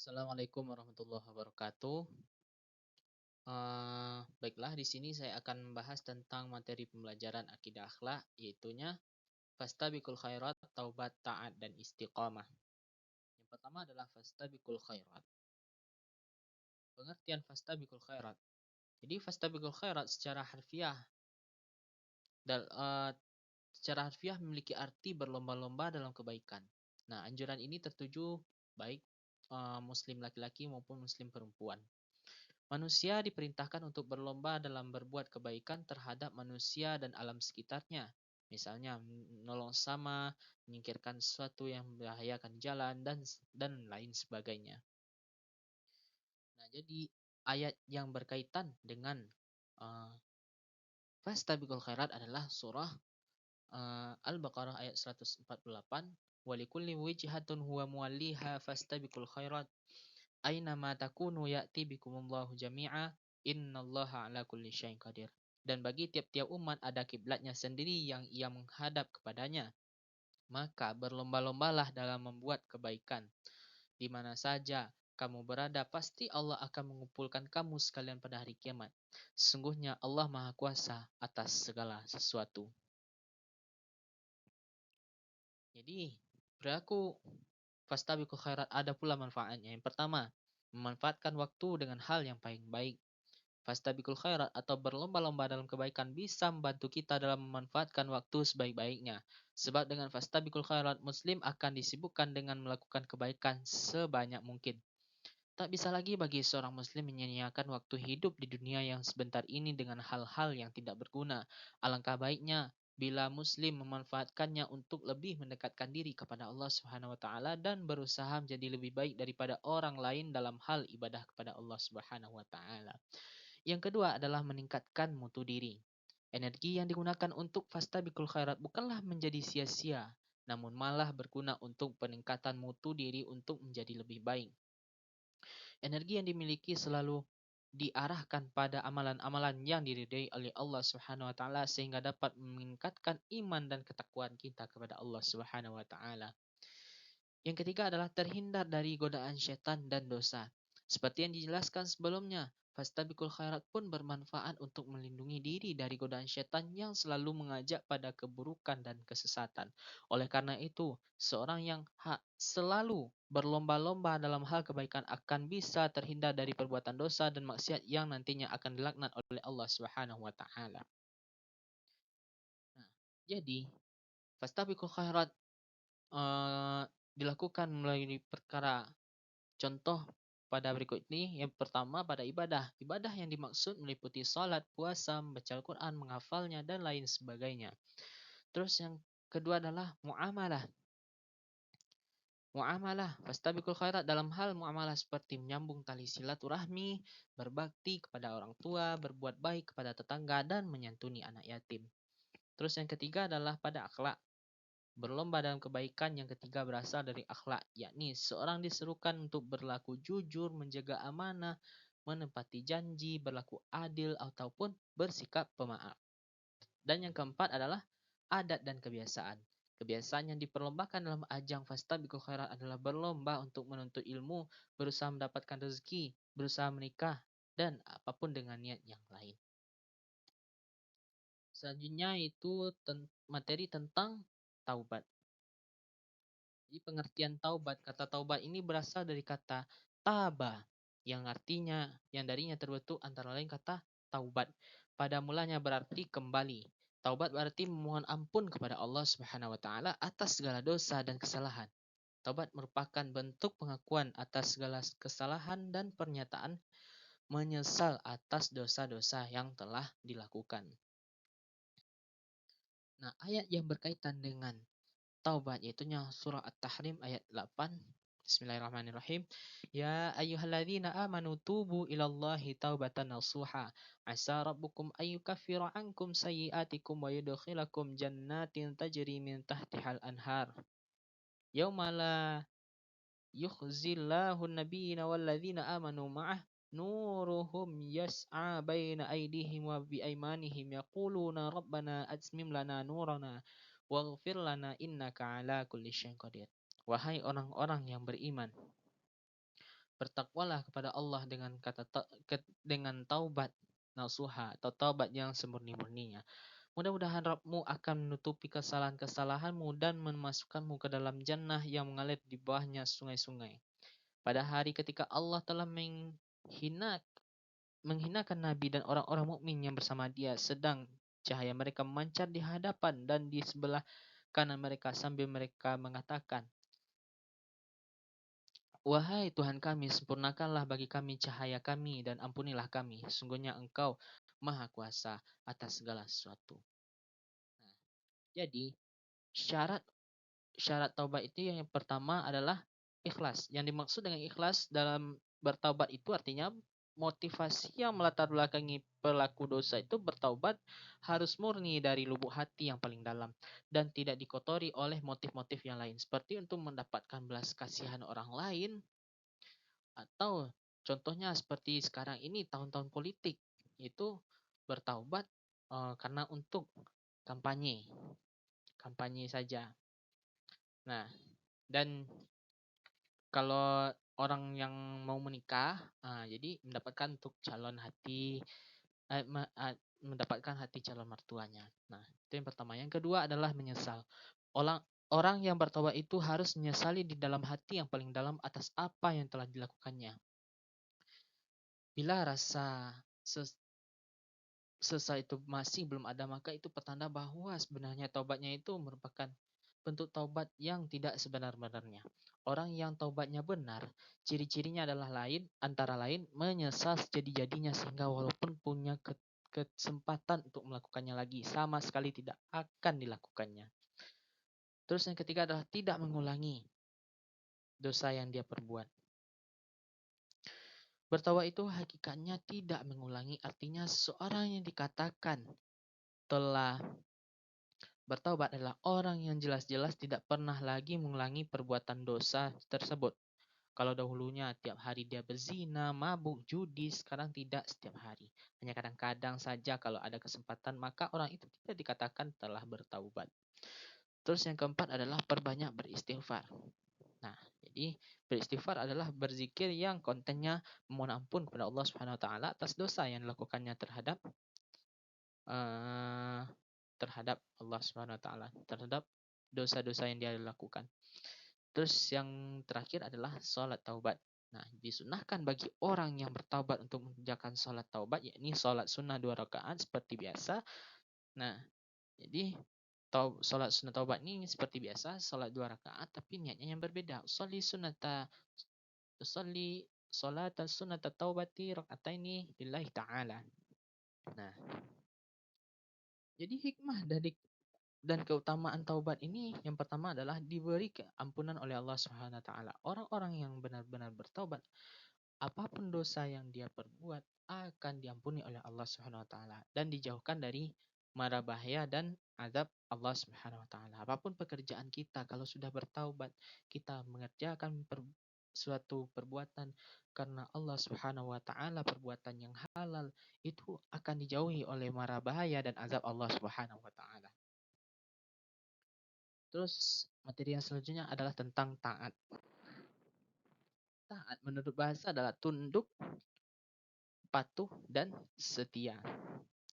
Assalamualaikum warahmatullahi wabarakatuh. Baiklah, di sini saya akan membahas tentang materi pembelajaran akidah akhlak, yaitunya fastabiqul khairat, taubat, taat, dan istiqamah. Yang pertama adalah fastabiqul khairat. Pengertian fastabiqul khairat. Jadi fastabiqul khairat dal- eh, secara harfiah memiliki arti berlomba-lomba dalam kebaikan. Nah, anjuran ini tertuju baik muslim laki-laki maupun muslim perempuan. Manusia diperintahkan untuk berlomba dalam berbuat kebaikan terhadap manusia dan alam sekitarnya. Misalnya menolong sesama, menyingkirkan sesuatu yang membahayakan jalan dan lain sebagainya. Nah, jadi ayat yang berkaitan dengan uh, fastabiqul khairat adalah surah Al-Baqarah ayat 148. Walikulli wijhatun huwa muwalliha fastabiqul khairat aina ma takunu ya'ti bikumullahu jami'a innallaha ala kulli syai'in qadir. Dan bagi tiap-tiap umat ada kiblatnya sendiri yang ia menghadap kepadanya. Maka berlomba-lombalah dalam membuat kebaikan. Di mana saja kamu berada, pasti Allah akan mengumpulkan kamu sekalian pada hari kiamat. Sesungguhnya Allah Maha Kuasa atas segala sesuatu. Jadi, berlaku fastabiqul khairat ada pula manfaatnya. Yang pertama, memanfaatkan waktu dengan hal yang paling baik. Fastabiqul khairat atau berlomba-lomba dalam kebaikan bisa membantu kita dalam memanfaatkan waktu sebaik-baiknya. Sebab dengan fastabiqul khairat, muslim akan disibukkan dengan melakukan kebaikan sebanyak mungkin. Tak bisa lagi bagi seorang muslim menyia-nyiakan waktu hidup di dunia yang sebentar ini dengan hal-hal yang tidak berguna. Alangkah baiknya bila muslim memanfaatkannya untuk lebih mendekatkan diri kepada Allah Subhanahu wa taala dan berusaha menjadi lebih baik daripada orang lain dalam hal ibadah kepada Allah Subhanahu wa taala. Yang kedua adalah meningkatkan mutu diri. Energi yang digunakan untuk fastabiqul khairat bukanlah menjadi sia-sia, namun malah berguna untuk peningkatan mutu diri untuk menjadi lebih baik. Energi yang dimiliki selalu diarahkan pada amalan-amalan yang diridhai oleh Allah Subhanahu wa taala sehingga dapat meningkatkan iman dan ketakwaan kita kepada Allah Subhanahu wa taala. Yang ketiga adalah terhindar dari godaan syaitan dan dosa. Seperti yang dijelaskan sebelumnya, fastabiqul khairat pun bermanfaat untuk melindungi diri dari godaan syaitan yang selalu mengajak pada keburukan dan kesesatan. Oleh karena itu, seorang yang selalu berlomba-lomba dalam hal kebaikan akan bisa terhindar dari perbuatan dosa dan maksiat yang nantinya akan dilaknat oleh Allah Subhanahu wa taala. Nah, jadi fastabiqul khairat dilakukan melalui perkara contoh pada berikut ini. Yang pertama pada ibadah. Ibadah yang dimaksud meliputi salat, puasa, membaca Al-Quran, menghafalnya, dan lain sebagainya. Terus yang kedua adalah muamalah. Muamalah, fastabiqul khairat dalam hal muamalah seperti menyambung tali silaturahmi, berbakti kepada orang tua, berbuat baik kepada tetangga, dan menyantuni anak yatim. Terus yang ketiga adalah pada akhlak. Berlomba dalam kebaikan yang ketiga berasal dari akhlak, yakni seorang diserukan untuk berlaku jujur, menjaga amanah, menepati janji, berlaku adil, ataupun bersikap pemaaf. Dan yang keempat adalah adat dan kebiasaan. Kebiasaan yang diperlombakan dalam ajang fastabiqul khairat adalah berlomba untuk menuntut ilmu, berusaha mendapatkan rezeki, berusaha menikah, dan apapun dengan niat yang lain. Selanjutnya itu materi tentang taubat. Jadi pengertian taubat, kata taubat ini berasal dari kata taba, yang artinya, yang darinya terbentuk antara lain kata taubat. Pada mulanya berarti kembali. Taubat berarti memohon ampun kepada Allah Subhanahu wa taala atas segala dosa dan kesalahan. Taubat merupakan bentuk pengakuan atas segala kesalahan dan pernyataan menyesal atas dosa-dosa yang telah dilakukan. Nah, ayat yang berkaitan dengan taubat yaitu surah At-Tahrim ayat 8. Bismillahirrahmanirrahim. Ya ayyuhalladzina amanu tubu ilallahi taubatan nasuha. Asa rabbukum ayyukaffira ankum sayyiatikum wa yudkhilakum jannatin tajri min tahtihal anhar. Yauma la yukhzillahu an-nabiyina walladzina amanu ma'ah nuruhum yas'a baina aydihim wa bi aymanihim yaquluna rabbana atmim lana nurana waghfir lana innaka ala kulli syai'in qadir. Wahai orang-orang yang beriman, Bertakwalah kepada Allah dengan dengan taubat nasuha atau taubat yang semurni-murninya. Mudah-mudahan Rabbmu akan menutupi kesalahan-kesalahanmu dan memasukkanmu ke dalam jannah yang mengalir di bawahnya sungai-sungai. Pada hari ketika Allah telah menghinakan Nabi dan orang-orang mukmin yang bersama dia, sedang cahaya mereka memancar di hadapan dan di sebelah kanan mereka sambil mereka mengatakan, "Wahai Tuhan kami, sempurnakanlah bagi kami cahaya kami dan ampunilah kami. Sungguhnya Engkau Maha Kuasa atas segala sesuatu." Nah, jadi syarat syarat taubat itu yang pertama adalah ikhlas. Yang dimaksud dengan ikhlas dalam bertaubat itu artinya motivasi yang melatar belakangi pelaku dosa itu bertaubat harus murni dari lubuk hati yang paling dalam dan tidak dikotori oleh motif-motif yang lain seperti untuk mendapatkan belas kasihan orang lain atau contohnya seperti sekarang ini tahun-tahun politik itu bertaubat karena untuk kampanye kampanye saja. Nah, dan kalau orang yang mau menikah, jadi mendapatkan untuk calon hati, mendapatkan hati calon mertuanya. Nah, itu yang pertama. Yang kedua adalah menyesal. Orang orang yang bertobat itu harus menyesali di dalam hati yang paling dalam atas apa yang telah dilakukannya. Bila rasa sesal itu masih belum ada, maka itu pertanda bahwa sebenarnya taubatnya itu merupakan bentuk taubat yang tidak sebenar-benarnya. Orang yang taubatnya benar, ciri-cirinya adalah antara lain menyesal sejadi-jadinya sehingga walaupun punya kesempatan untuk melakukannya lagi, sama sekali tidak akan dilakukannya. Terus yang ketiga adalah tidak mengulangi dosa yang dia perbuat. Bertaubat itu hakikatnya tidak mengulangi, artinya seorang yang dikatakan telah bertaubat adalah orang yang jelas-jelas tidak pernah lagi mengulangi perbuatan dosa tersebut. Kalau dahulunya tiap hari dia berzina, mabuk, judi, sekarang tidak setiap hari. Hanya kadang-kadang saja kalau ada kesempatan, maka orang itu tidak dikatakan telah bertaubat. Terus yang keempat adalah perbanyak beristighfar. Nah, jadi beristighfar adalah berzikir yang kontennya memohon ampun kepada Allah Subhanahu wa taala atas dosa yang dilakukannya uh, terhadap Allah Subhanahu wa taala, terhadap dosa-dosa yang dia lakukan. Terus yang terakhir adalah sholat taubat. Nah, disunahkan bagi orang yang bertaubat untuk mengerjakan sholat taubat, yakni sholat sunnah 2 rakaat seperti biasa. Nah, jadi sholat sunnah taubat ini seperti biasa, sholat 2 rakaat, tapi niatnya yang berbeda. Usolli sholat sunnah taubati rakaataini lillahi ta'ala. Nah, jadi hikmah dan keutamaan taubat ini yang pertama adalah diberi keampunan oleh Allah Subhanahu wa taala. Orang-orang yang benar-benar bertaubat, apapun dosa yang dia perbuat akan diampuni oleh Allah Subhanahu wa taala dan dijauhkan dari mara bahaya dan azab Allah Subhanahu wa taala. Apapun pekerjaan kita kalau sudah bertaubat, kita mengerjakan suatu perbuatan karena Allah Subhanahu wa taala, perbuatan yang halal, itu akan dijauhi oleh mara bahaya dan azab Allah Subhanahu wa taala. Terus materi yang selanjutnya adalah tentang taat. Taat menurut bahasa adalah tunduk, patuh, dan setia.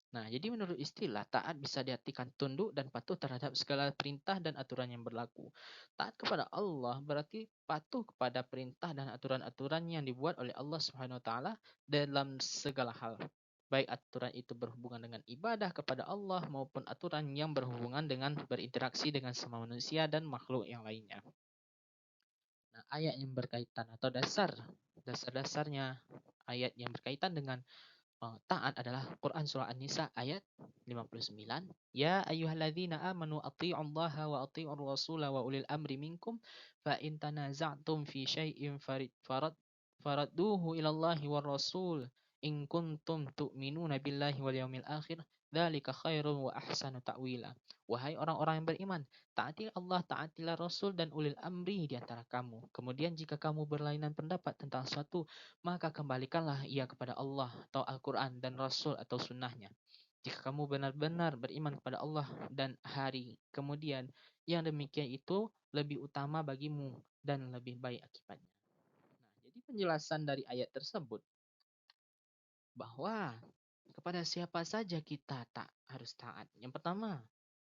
Nah, jadi menurut istilah, taat bisa diartikan tunduk dan patuh terhadap segala perintah dan aturan yang berlaku. Taat kepada Allah berarti patuh kepada perintah dan aturan-aturan yang dibuat oleh Allah Subhanahu wa taala dalam segala hal. Baik aturan itu berhubungan dengan ibadah kepada Allah maupun aturan yang berhubungan dengan berinteraksi dengan semua manusia dan makhluk yang lainnya. Nah, ayat yang berkaitan atau dasar-dasarnya ayat yang berkaitan dengan taat adalah Quran surah An-Nisa ayat 59. Ya ayyuhalladzina amanu athi'ullaha wa athi'ur rasula wa ulil amri minkum fa in tanaza'tum fi syai'in faradduhu ilallahi war rasul in kuntum tu'minuna billahi wal yawmil akhir dzalika khairun wa ahsanu ta'wila. Wahai orang-orang yang beriman, taatilah Allah, taatilah Rasul dan ulil amri di antara kamu. Kemudian jika kamu berlainan pendapat tentang suatu, maka kembalikanlah ia kepada Allah atau Al-Quran dan Rasul atau sunnahnya. Jika kamu benar-benar beriman kepada Allah dan hari kemudian, yang demikian itu lebih utama bagimu dan lebih baik akibatnya. Nah, jadi penjelasan dari ayat tersebut bahwa kepada siapa saja kita tak harus taat. Yang pertama,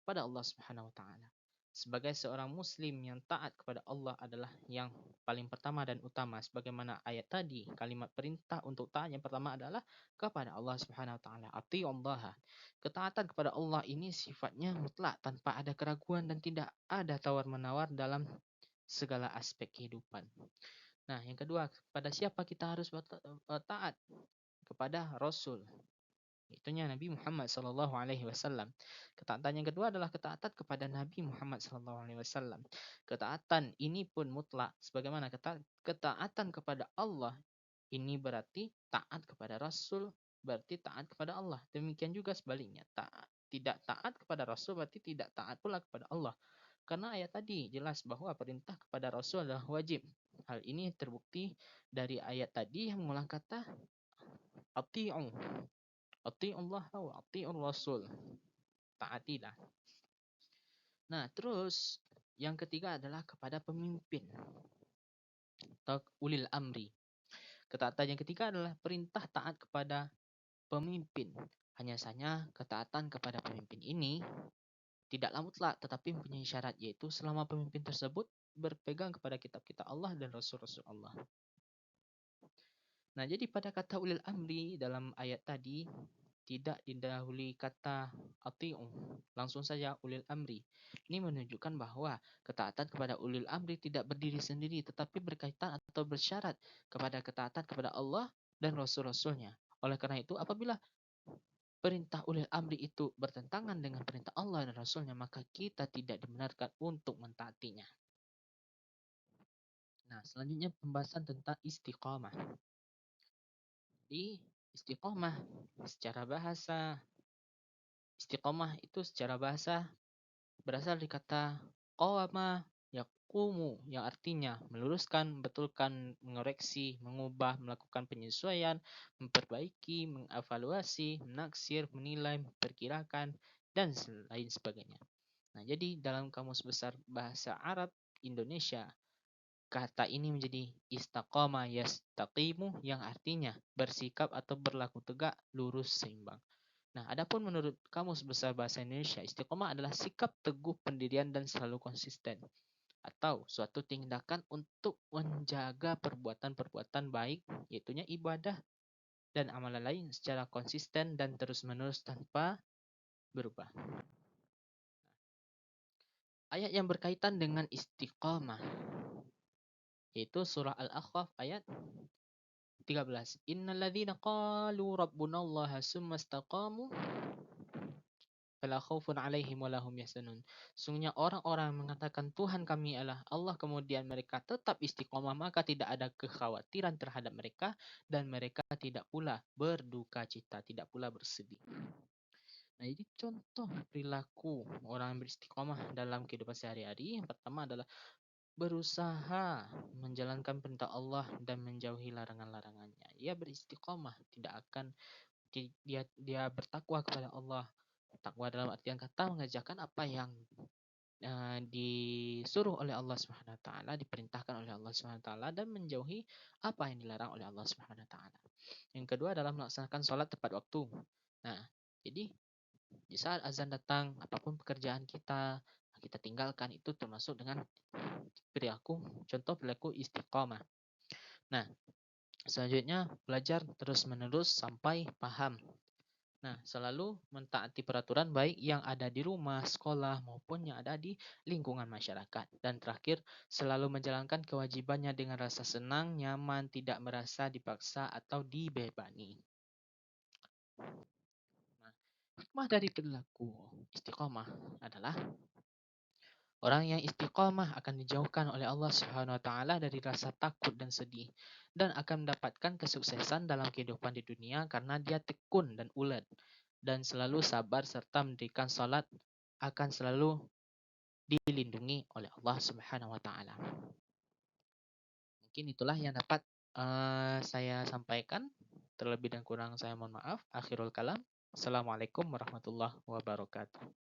pada Allah Subhanahu wa taala. Sebagai seorang muslim yang taat kepada Allah adalah yang paling pertama dan utama. Sebagaimana ayat tadi, kalimat perintah untuk taat yang pertama adalah kepada Allah Subhanahu wa taala. Atiullaha. Ketaatan kepada Allah ini sifatnya mutlak tanpa ada keraguan dan tidak ada tawar-menawar dalam segala aspek kehidupan. Nah, yang kedua, kepada siapa kita harus taat? Kepada Rasul. Itunya Nabi Muhammad sallallahu alaihi wasallam. Ketaatan yang kedua adalah ketaatan kepada Nabi Muhammad sallallahu alaihi wasallam. Ketaatan ini pun mutlak sebagaimana ketaatan kepada Allah ini berarti taat kepada Rasul, berarti taat kepada Allah. Demikian juga sebaliknya, tidak taat kepada Rasul berarti tidak taat pula kepada Allah. Karena ayat tadi jelas bahwa perintah kepada Rasul adalah wajib. Hal ini terbukti dari ayat tadi yang mengulang kata ati'u. Allah wa ati'ur rasul. Taatilah. Nah, terus yang ketiga adalah kepada pemimpin atau ulil amri. Ketaatan yang ketiga adalah perintah taat kepada pemimpin. Hanya saja ketaatan kepada pemimpin ini tidaklah mutlak tetapi mempunyai syarat, yaitu selama pemimpin tersebut berpegang kepada kitab-kitab Allah dan rasul-rasul Allah. Nah, jadi pada kata ulil amri dalam ayat tadi tidak didahului kata ati'u, langsung saja ulil amri. Ini menunjukkan bahwa ketaatan kepada ulil amri tidak berdiri sendiri tetapi berkaitan atau bersyarat kepada ketaatan kepada Allah dan rasul-rasulnya. Oleh karena itu, apabila perintah ulil amri itu bertentangan dengan perintah Allah dan rasulnya, maka kita tidak dibenarkan untuk mentaatinya. Nah, selanjutnya pembahasan tentang istiqamah. Di istiqamah secara bahasa, istiqamah itu secara bahasa berasal dari kata qawama yaqumu yang artinya meluruskan, betulkan, mengoreksi, mengubah, melakukan penyesuaian, memperbaiki, mengevaluasi, menaksir, menilai, memperkirakan, dan lain sebagainya. Nah, jadi dalam Kamus Besar Bahasa Arab Indonesia, kata ini menjadi istaqama yastaqimu yang artinya bersikap atau berlaku tegak, lurus, seimbang. Nah, adapun menurut Kamus Besar Bahasa Indonesia, istiqomah adalah sikap teguh pendirian dan selalu konsisten, atau suatu tindakan untuk menjaga perbuatan-perbuatan baik, yaitunya ibadah dan amalan lain secara konsisten dan terus-menerus tanpa berubah. Ayat yang berkaitan dengan istiqomah yaitu surah Al-Ahqaf ayat 13. Innalladzina qalu rabbunallaha summa istaqamu fala khaufun 'alaihim wa lahum yahzanun. Sungguhnya orang-orang mengatakan Tuhan kami adalah Allah, kemudian mereka tetap istiqomah, maka tidak ada kekhawatiran terhadap mereka dan mereka tidak pula berduka cita, tidak pula bersedih. Nah, jadi contoh perilaku orang yang beristiqomah dalam kehidupan sehari-hari, yang pertama adalah berusaha menjalankan perintah Allah dan menjauhi larangan-larangannya. Ia beristiqomah, tidak akan dia bertakwa kepada Allah. Takwa dalam artian kata mengerjakan apa yang disuruh oleh Allah Subhanahu wa taala, diperintahkan oleh Allah Subhanahu wa taala, dan menjauhi apa yang dilarang oleh Allah Subhanahu wa taala. Yang kedua adalah melaksanakan sholat tepat waktu. Nah, jadi di saat azan datang, apapun pekerjaan kita tinggalkan, itu termasuk dengan contoh perilaku istiqomah. Nah, selanjutnya belajar terus-menerus sampai paham. Nah, selalu mentaati peraturan baik yang ada di rumah, sekolah, maupun yang ada di lingkungan masyarakat. Dan terakhir, selalu menjalankan kewajibannya dengan rasa senang, nyaman, tidak merasa dipaksa atau dibebani. Nah, hikmah dari perilaku istiqomah adalah orang yang istiqomah akan dijauhkan oleh Allah Subhanahu wa taala dari rasa takut dan sedih, dan akan mendapatkan kesuksesan dalam kehidupan di dunia karena dia tekun dan ulet dan selalu sabar serta mendirikan salat, akan selalu dilindungi oleh Allah Subhanahu wa taala. Mungkin itulah yang dapat saya sampaikan. Terlebih dan kurang saya mohon maaf. Akhirul kalam. Assalamualaikum warahmatullahi wabarakatuh.